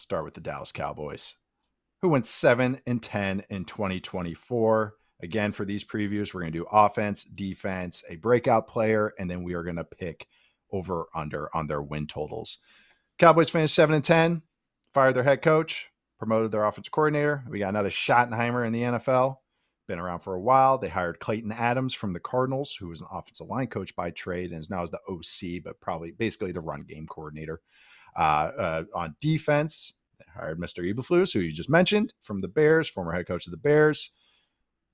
Start with the Dallas Cowboys, who went 7-10 in 2024. Again, for these previews, we're going to do offense, defense, a breakout player, and then we are going to pick over under on their win totals. Cowboys finished 7-10, fired their head coach, promoted their offensive coordinator. We got another Schottenheimer in the NFL. Been around for a while. They hired Clayton Adams from the Cardinals, who was an offensive line coach by trade and is now the OC, but probably basically the run game coordinator. On defense, they hired Mr. Eberflus, who you just mentioned, from the Bears, former head coach of the Bears.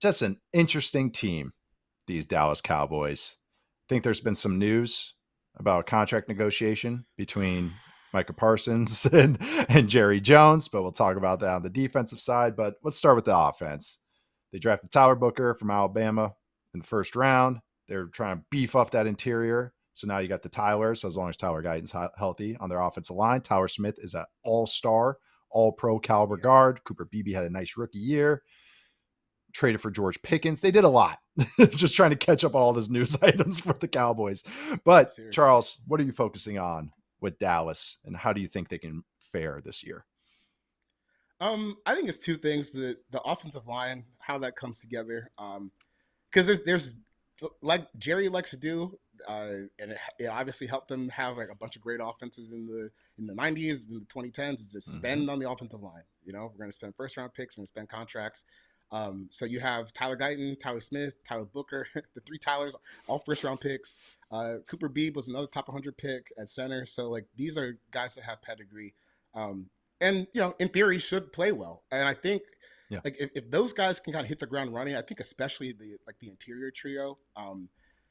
Just an interesting team, these Dallas Cowboys. I think there's been some news about contract negotiation between Micah Parsons and Jerry Jones, but we'll talk about that on the defensive side. But let's start with the offense. They drafted Tyler Booker from Alabama in the first round. They're trying to beef up that interior. So now you got the Tyler. So as long as Tyler Guyton's healthy on their offensive line, Tyler Smith is an all-star, all-pro caliber guard. Cooper Beebe had a nice rookie year. Traded for George Pickens. They did a lot. Just trying to catch up on all these news items for the Cowboys. But seriously, Charles, what are you focusing on with Dallas, and how do you think they can fare this year? I think it's two things: the offensive line, how that comes together. Because there's like Jerry likes to do, and it obviously helped them have like a bunch of great offenses in the 90s and the 2010s. Is just spend on the offensive line. You know, we're going to spend first round picks, we're going to spend contracts. So you have Tyler Guyton, Tyler Smith, Tyler Booker, the three Tylers, all first round picks. Cooper Beebe was another top 100 pick at center. So like these are guys that have pedigree. And, you know, in theory, should play well. And I think, like, if those guys can kind of hit the ground running, I think especially the interior trio,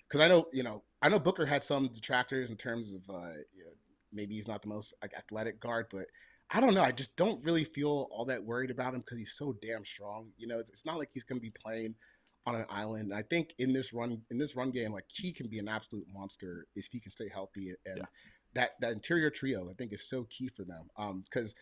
because I know Booker had some detractors in terms of maybe he's not the most like athletic guard, but I don't know. I just don't really feel all that worried about him because he's so damn strong. You know, it's not like he's going to be playing on an island. And I think in this run game, like he can be an absolute monster if he can stay healthy. And that interior trio, I think, is so key for them. Because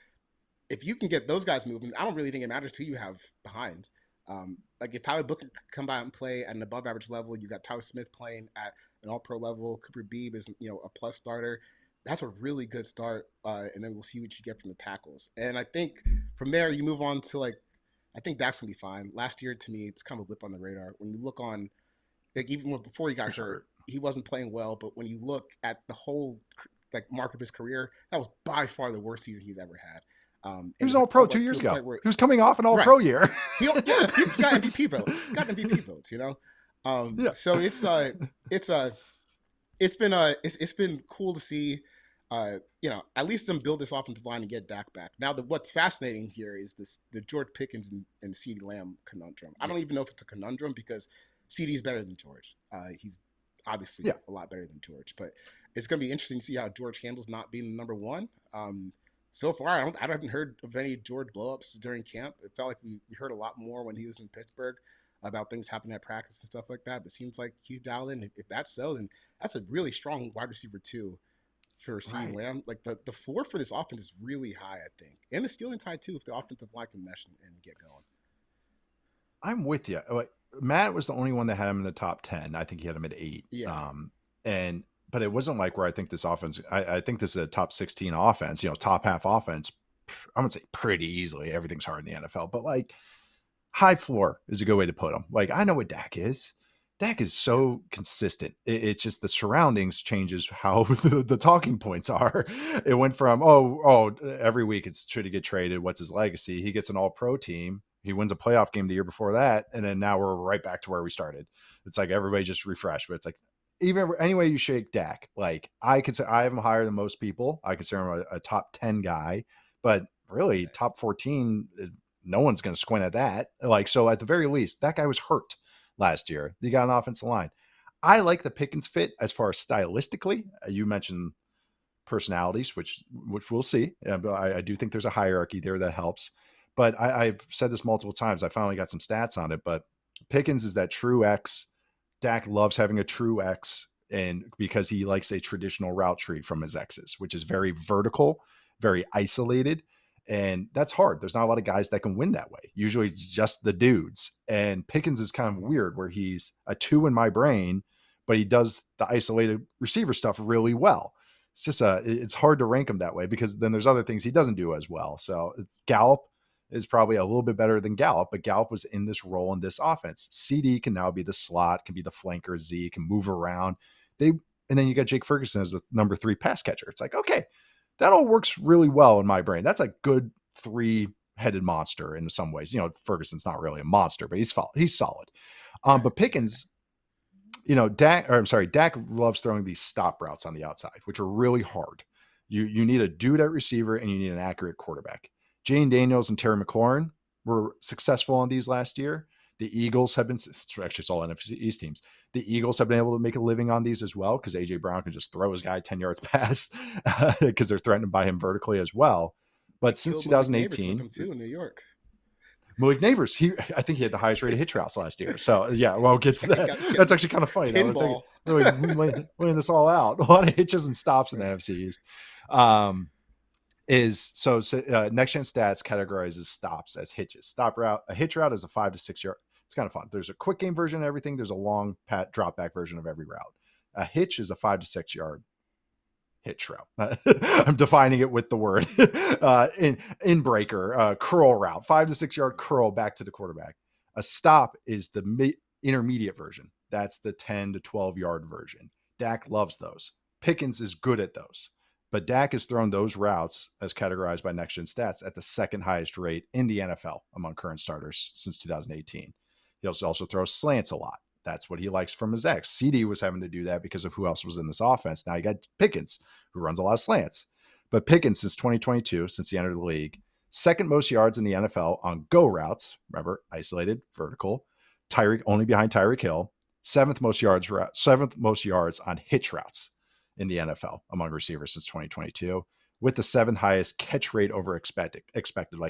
if you can get those guys moving, I don't really think it matters who you have behind. Like if Tyler Booker can come out and play at an above average level, you got Tyler Smith playing at an all pro level. Cooper Beebe is, you know, a plus starter. That's a really good start. And then we'll see what you get from the tackles. And I think from there you move on to I think Dak's gonna be fine. Last year to me, it's kind of a blip on the radar. When you look on, like even before he got hurt, he wasn't playing well. But when you look at the whole mark of his career, that was by far the worst season he's ever had. He was an all-pro 2 years ago. He was coming off an all-pro year. he got MVP votes. Got MVP votes, you know. So it's been cool to see, you know, at least them build this offensive line and get Dak back. Now, what's fascinating here is the George Pickens and CeeDee Lamb conundrum. I don't even know if it's a conundrum because CeeDee's better than George. He's obviously a lot better than George, but it's going to be interesting to see how George handles not being the number one. So far, I haven't heard of any George blowups during camp. It felt like we heard a lot more when he was in Pittsburgh about things happening at practice and stuff like that. But it seems like he's dialed in. If that's so, then that's a really strong wide receiver too for CeeDee Lamb. Like the floor for this offense is really high, I think, and the ceiling high too if the offensive line can mesh and get going. I'm with you. Matt was the only one that had him in the top 10. I think he had him at 8. Yeah. But it wasn't like where I think this offense, I think this is a top 16 offense, you know, top half offense. I'm going to say pretty easily. Everything's hard in the NFL, but like high floor is a good way to put them. Like I know what Dak is. Dak is so consistent. It's just the surroundings changes how the talking points are. It went from, every week it's should he get traded? What's his legacy? He gets an all-pro team. He wins a playoff game the year before that. And then now we're right back to where we started. It's like everybody just refreshed, but it's like, even any way you shake Dak, like I have him higher than most people. I consider him a top 10 guy, but really top 14, no one's going to squint at that. Like, so at the very least, that guy was hurt last year. He got an offensive line. I like the Pickens fit as far as stylistically. You mentioned personalities, which we'll see. But I do think there's a hierarchy there that helps. But I've said this multiple times. I finally got some stats on it, but Pickens is that true X. Dak loves having a true X, and because he likes a traditional route tree from his X's, which is very vertical, very isolated. And that's hard. There's not a lot of guys that can win that way. Usually just the dudes. And Pickens is kind of weird where he's a 2 in my brain, but he does the isolated receiver stuff really well. it's hard to rank him that way because then there's other things he doesn't do as well. So it's Gallup is probably a little bit better than Gallup, but Gallup was in this role in this offense. CeeDee can now be the slot, can be the flanker. Z can move around. And then you got Jake Ferguson as the number 3 pass catcher. It's like, okay, that all works really well in my brain. That's a good 3-headed monster in some ways. Ferguson's not really a monster, but he's solid. But Pickens, Dak loves throwing these stop routes on the outside, which are really hard. You need a dude at receiver and you need an accurate quarterback. Jane Daniels and Terry McLaurin were successful on these last year. The Eagles have been, actually it's all NFC East teams. The Eagles have been able to make a living on these as well because A.J. Brown can just throw his guy 10 yards past because they're threatened by him vertically as well. But since 2018, with too in New York. Malik Neighbors, I think he had the highest rated hitch routes last year. So yeah, well, get to that. That's actually kind of funny. Pinball. Really laying this all out. A lot of hitches and stops in the NFC East. Next Gen Stats categorizes stops as hitches. A hitch route is a 5 to 6 yard. It's kind of fun. There's a quick game version of everything. There's a long drop back version of every route. A hitch is a 5 to 6 yard hitch route. I'm defining it with the word in breaker, curl route, 5 to 6 yard curl back to the quarterback. A stop is the intermediate version. That's the 10 to 12 yard version. Dak loves those. Pickens is good at those. But Dak has thrown those routes, as categorized by Next Gen Stats, at the second highest rate in the NFL among current starters since 2018. He also throws slants a lot. That's what he likes from his ex. CeeDee was having to do that because of who else was in this offense. Now you got Pickens, who runs a lot of slants. But Pickens, since 2022, since he entered the league, second most yards in the NFL on go routes. Remember, isolated, vertical. Only behind Tyreek Hill. Seventh most yards on hitch routes in the NFL among receivers since 2022, with the 7th highest catch rate over expected.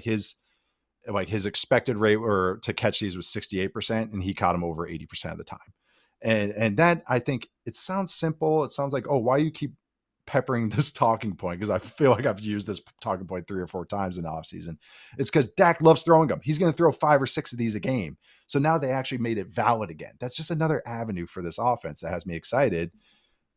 His expected rate or to catch these was 68%, and he caught them over 80% of the time. And that, I think, it sounds simple. It sounds like, oh, why you keep peppering this talking point? Because I feel like I've used this talking point 3 or 4 times in the offseason. It's because Dak loves throwing them. He's going to throw 5 or 6 of these a game. So now they actually made it valid again. That's just another avenue for this offense that has me excited.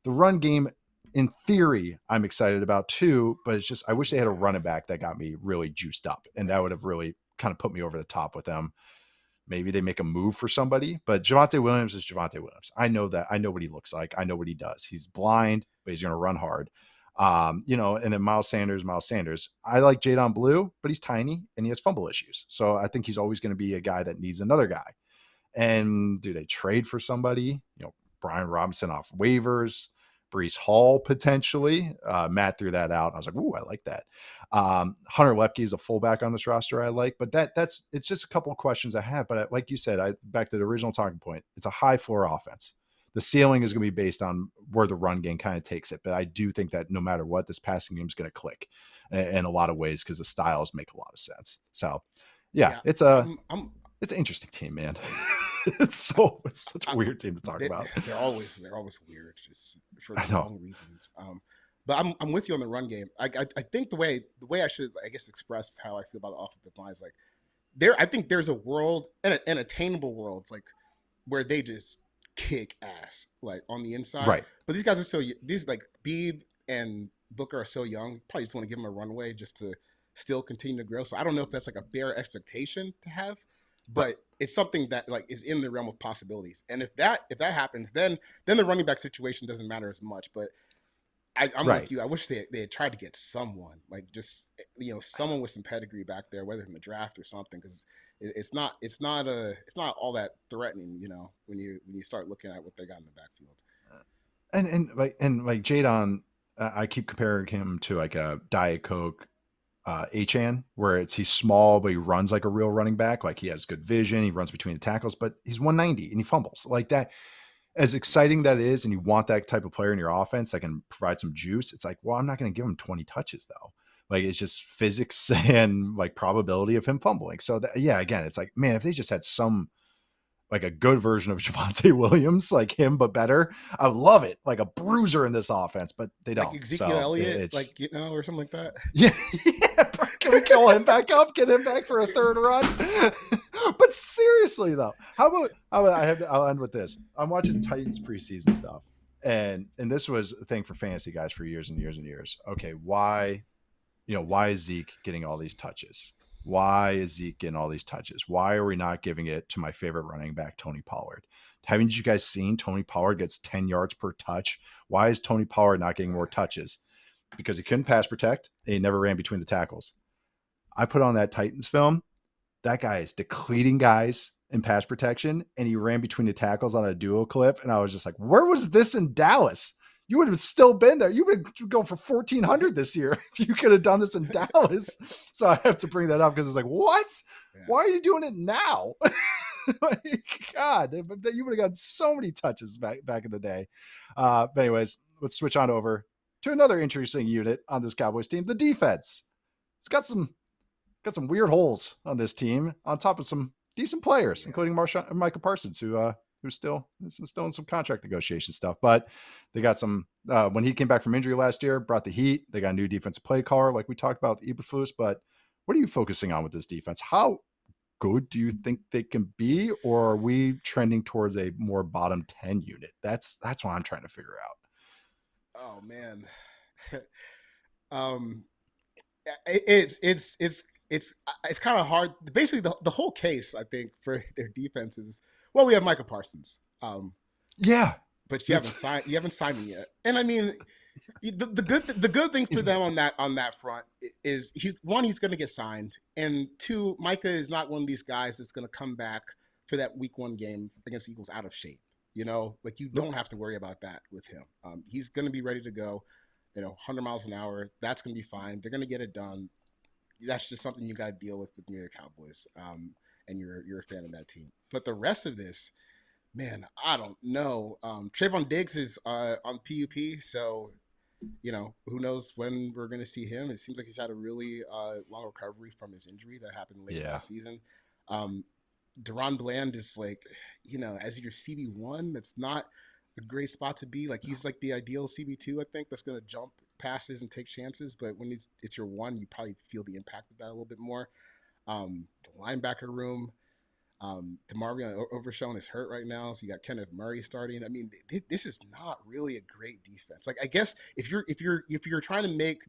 The run game, in theory, I'm excited about too, but it's just, I wish they had a running back that got me really juiced up, and that would have really kind of put me over the top with them. Maybe they make a move for somebody, but Javonte Williams is Javonte Williams. I know that. I know what he looks like. I know what he does. He's blind, but he's going to run hard. And then Miles Sanders. I like Jaydon Blue, but he's tiny and he has fumble issues. So I think he's always going to be a guy that needs another guy. And do they trade for somebody? Brian Robinson off waivers, Breece Hall potentially. Matt threw that out. I was like, ooh, I like that. Hunter Lepke is a fullback on this roster I like, but it's just a couple of questions I have. But like you said, back to the original talking point, it's a high floor offense. The ceiling is going to be based on where the run game kind of takes it. But I do think that no matter what, this passing game is going to click in a lot of ways because the styles make a lot of sense. So yeah. It's an interesting team, man. It's such a weird team to talk about. They're always weird, just for the wrong reasons. But I'm with you on the run game. I think the way I should, I guess, express how I feel about the offensive line is like I think there's a world, an attainable world, like where they just kick ass like on the inside. Right. But these guys are like Beebe and Booker are so young. Probably just want to give them a runway just to still continue to grow. So I don't know if that's like a fair expectation to have. But it's something that like is in the realm of possibilities. And if that happens, then the running back situation doesn't matter as much. But I'm with you. I wish they had tried to get someone, like just someone with some pedigree back there, whether in the draft or something, because it's not all that threatening, when you start looking at what they got in the backfield. And like Jaydon, I keep comparing him to like a Diet Coke Achan, where he's small, but he runs like a real running back. Like he has good vision. He runs between the tackles, but he's 190 and he fumbles like that. As exciting that is, and you want that type of player in your offense that can provide some juice. It's like, well, I'm not going to give him 20 touches though. Like it's just physics and like probability of him fumbling. So again, it's like, man, if they just had some, like a good version of Javonte Williams, like him, but better. I would love it. Like a bruiser in this offense, but they don't. Like Ezekiel Elliott, or something like that. Yeah. Can we call him back up? Get him back for a third run? But seriously though, how about I'll end with this. I'm watching Titans preseason stuff. And this was a thing for fantasy guys for years and years and years. Okay, why is Zeke getting all these touches? Why is Zeke getting all these touches? Why are we not giving it to my favorite running back, Tony Pollard? Haven't you guys seen Tony Pollard gets 10 yards per touch? Why is Tony Pollard not getting more touches? Because he couldn't pass protect and he never ran between the tackles. I put on that Titans film. That guy is depleting guys in pass protection, and he ran between the tackles on a duo clip. And I was just like, where was this in Dallas? You would have still been there. You would have gone for 1,400 this year if you could have done this in Dallas. So I have to bring that up because it's like, what? Yeah. Why are you doing it now? God, you would have got so many touches back in the day. But anyways, let's switch on over to another interesting unit on this Cowboys team, the defense. It's got some weird holes on this team, on top of some decent players, including Micah Parsons, who's still in some contract negotiation stuff. But they got some when he came back from injury last year, brought the heat. They got a new defensive play caller, like we talked about, Eberflus. But what are you focusing on with this defense? How good do you think they can be, or are we trending towards a more bottom 10 unit? That's what I'm trying to figure out. Oh man, it's kind of hard. Basically, the whole case, I think, for their defense is, well, we have Micah Parsons. Yeah, but you haven't signed him yet. And I mean, the good thing for them on that front is he's going to get signed, and two, Micah is not one of these guys that's going to come back for that week 1 game against the Eagles out of shape. You know, like you don't have to worry about that with him. He's going to be ready to go. 100 miles an hour. That's going to be fine. They're going to get it done. That's just something you got to deal with the Cowboys. And you're a fan of that team. But the rest of this, man, I don't know. Trevon Diggs is on PUP, so who knows when we're going to see him. It seems like he's had a really long recovery from his injury that happened late last season. Deron Bland is like, as your CB1, that's not a great spot to be. Like, he's like the ideal CB2, I think, that's going to jump passes and take chances. But when it's your 1, you probably feel the impact of that a little bit more. The linebacker room, DeMarvion Overshown is hurt right now, so you got Kenneth Murray starting. I mean, this is not really a great defense. Like, I guess if you're trying to make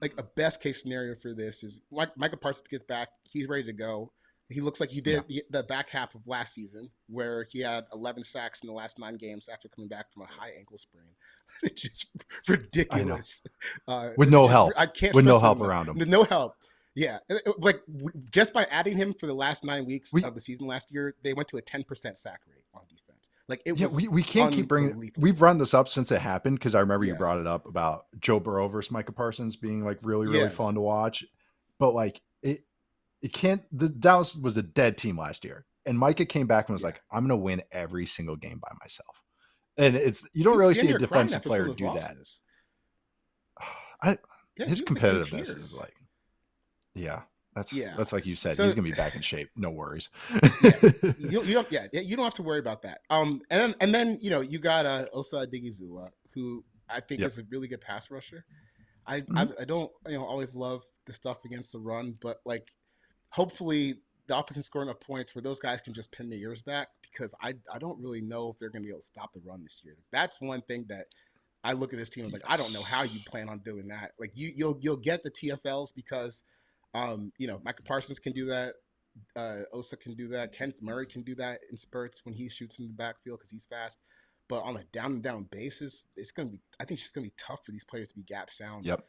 like a best case scenario for this is Micah Parsons gets back, he's ready to go. He looks like he did the back half of last season, where he had 11 sacks in the last 9 games after coming back from a high ankle sprain. It's just ridiculous. With no help. I can't. With no help around him. No help. Yeah, like just by adding him for the last 9 weeks of the season last year, they went to a 10% sack rate on defense. Like, it was. We can't keep bringing. We've run this up since it happened, because I remember you brought it up about Joe Burrow versus Micah Parsons being like really fun to watch, but like it can't. The Dallas was a dead team last year, and Micah came back and was like, "I'm going to win every single game by myself." And you don't really see a defensive player do losses. That. His competitiveness is like, that's like you said. So, he's going to be back in shape. No worries. You don't have to worry about that. And then you got Osa Odighizuwa, who I think is a really good pass rusher. I don't always love the stuff against the run, but like, hopefully the offense can score enough points where those guys can just pin their ears back, because I don't really know if they're going to be able to stop the run this year. That's one thing that I look at this team and like, I don't know how you plan on doing that. Like, you'll get the TFLs because Micah Parsons can do that. Osa can do that. Kenneth Murray can do that in spurts when he shoots in the backfield because he's fast. But on a down basis, I think it's going to be tough for these players to be gap sound. Yep.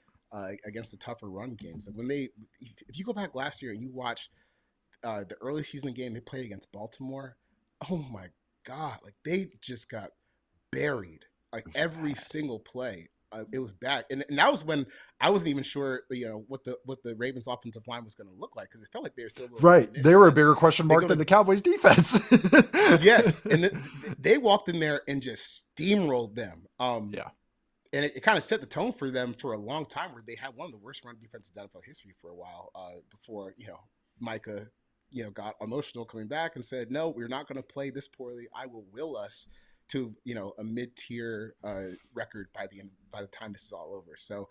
Against the tougher run games. Like, if you go back last year and you watch the early season game they played against Baltimore, oh my God, like they just got buried. Like every single play, it was bad, and that was when I wasn't even sure, what the Ravens' offensive line was going to look like, because it felt like they were still right. They were a bigger question mark than the Cowboys' defense. Yes, and they walked in there and just steamrolled them. And it kind of set the tone for them for a long time, where they had one of the worst run defenses in NFL history for a while, before, Micah, got emotional coming back and said, no, we're not going to play this poorly. I will will us to, a mid-tier record by the time this is all over. So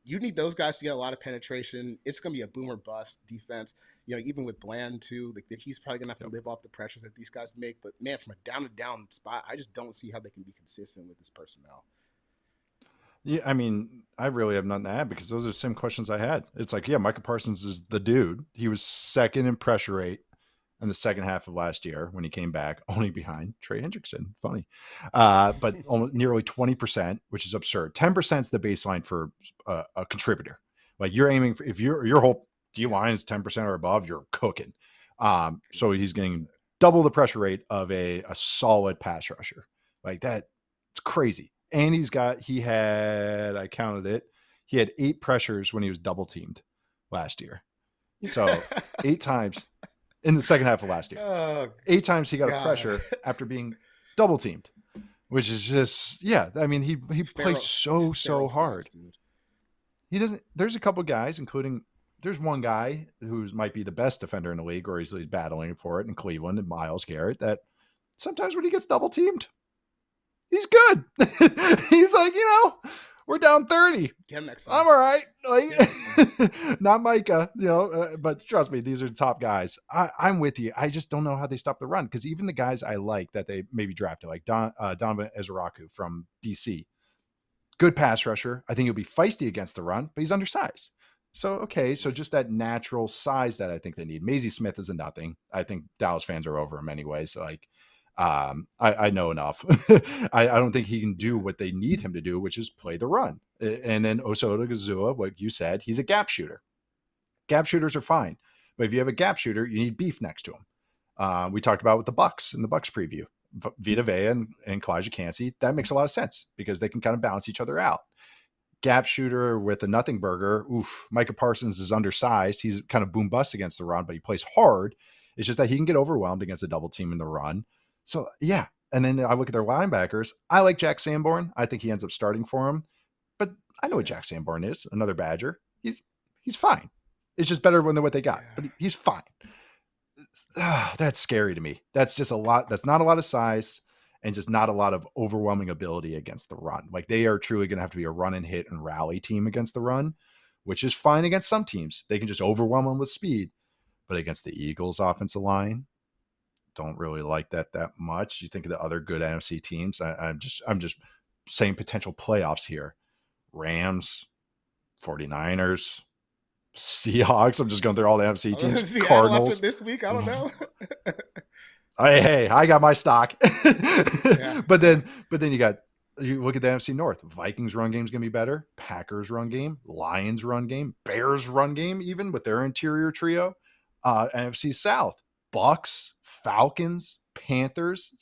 You need those guys to get a lot of penetration. It's going to be a boomer bust defense. Even with Bland too, like he's probably gonna have to live off the pressures that these guys make. But man, from a down to down spot, I just don't see how they can be consistent with this personnel. Yeah, I mean, I really have nothing to add because those are the same questions I had. It's like, yeah, Micah Parsons is the dude. He was second in pressure rate in the second half of last year when he came back, only behind Trey Hendrickson. Funny. But almost nearly 20%, which is absurd. 10% is the baseline for a contributor. Like you're aiming for, if your whole D line is 10% or above, you're cooking. So he's getting double the pressure rate of a solid pass rusher. Like that, it's crazy. And I counted it, he had 8 pressures when he was double teamed last year. So 8 times in the second half of last year. Oh, 8 times he got God. a pressure after being double teamed, which is just, yeah. I mean, he plays so hard. Stats, He doesn't, there's a couple guys, including, there's one guy who might be the best defender in the league, or he's battling for it in Cleveland, and Myles Garrett, that sometimes when he gets double teamed, he's good. He's like, we're down 30. Get him next time. I'm all right. Like, not Micah, but trust me, these are top guys. I'm with you. I just don't know how they stop the run, because even the guys I like that they maybe drafted, like Donovan Ezraku from BC, good pass rusher. I think he'll be feisty against the run, but he's undersized. So just that natural size that I think they need. Maisie Smith is a nothing. I think Dallas fans are over him anyway. So I know enough. I don't think he can do what they need him to do, which is play the run. And then Osoda Gazua, what you said, he's a gap shooter. Gap shooters are fine, but if you have a gap shooter, you need beef next to him. We talked about with the Bucks in the Bucks preview, Vita Vea and Kalijah Kancey. That makes a lot of sense because they can kind of balance each other out. Gap shooter with a nothing burger. Oof. Micah Parsons is undersized. He's kind of boom bust against the run, but he plays hard. It's just that he can get overwhelmed against a double team in the run. So yeah. And then I look at their linebackers. I like Jack Sanborn. I think he ends up starting for him, but I know what Jack Sanborn is. Another Badger. He's fine. It's just better than what they got, but he's fine. That's scary to me. That's just a lot. That's not a lot of size and just not a lot of overwhelming ability against the run. Like they are truly going to have to be a run and hit and rally team against the run, which is fine against some teams. They can just overwhelm them with speed, but against the Eagles offensive line, don't really like that much. You think of the other good NFC teams. I'm just saying potential playoffs here. Rams, 49ers, Seahawks. I'm just going through all the NFC teams. Cardinals this week. I don't know. Hey, I got my stock. Yeah. But then you look at the NFC North. Vikings run game is going to be better. Packers run game, Lions run game, Bears run game, even with their interior trio. NFC South, Bucks, Falcons, Panthers.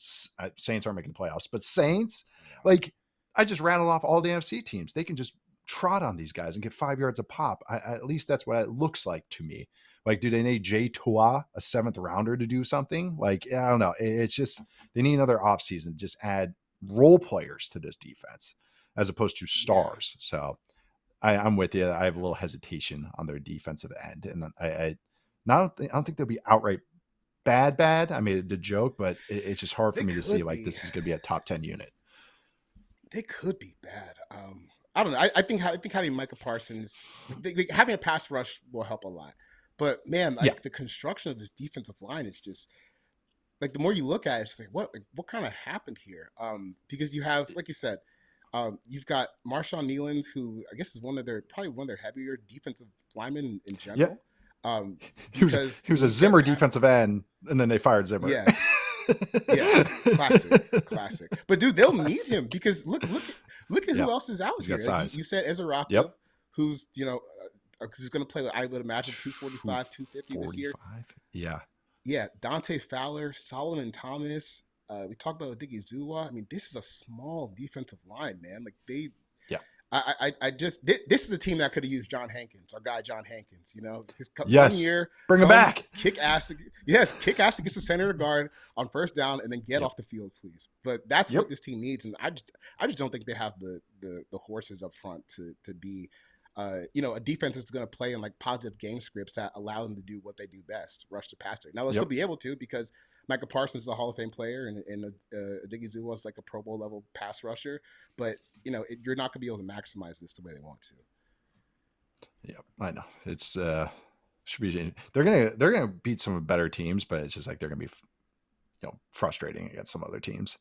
Saints aren't making the playoffs, but Saints. Like I just rattled off all the NFC teams. They can just trot on these guys and get 5 yards a pop. At least that's what it looks like to me. Like, do they need Jay Tua, a 7th rounder, to do something? Like, I don't know. It's just they need another offseason. Just add role players to this defense as opposed to stars. So I'm with you. I have a little hesitation on their defensive end, and I don't think they'll be outright bad. I made it a joke, but it's just hard for me to see like this is going to be a top 10 unit. They could be bad. I don't know. I think having Micah Parsons, having a pass rush will help a lot. But man, the construction of this defensive line is just like the more you look at it, it's like what kind of happened here? Because you have, like you said, you've got Marshawn Nealon, who I guess is probably one of their heavier defensive linemen in general. Yep. He was a Zimmer defensive end, and then they fired Zimmer. Yeah. Yeah, classic. But dude, they'll need him because look at who else is out here. You said Ezraku, who's who's going to play with, I would imagine, 245, 250 this year. Yeah. Dante Fowler, Solomon Thomas. We talked about Diggy Zua. I mean, this is a small defensive line, man. Like this is a team that could have used John Hankins, our guy John Hankins. Because 1 year, bring him back, kick ass against the center guard on first down, and then get off the field, please. But that's what this team needs, and I just don't think they have the horses up front to be, a defense that's going to play in like positive game scripts that allow them to do what they do best, rush the passer. Now they'll still be able to because Micah Parsons is a Hall of Fame player, and Diggy Zua is like a Pro Bowl level pass rusher. But you're not going to be able to maximize this the way they want to. Yeah, I know. It's should be they're gonna beat some better teams, but it's just like they're gonna be frustrating against some other teams.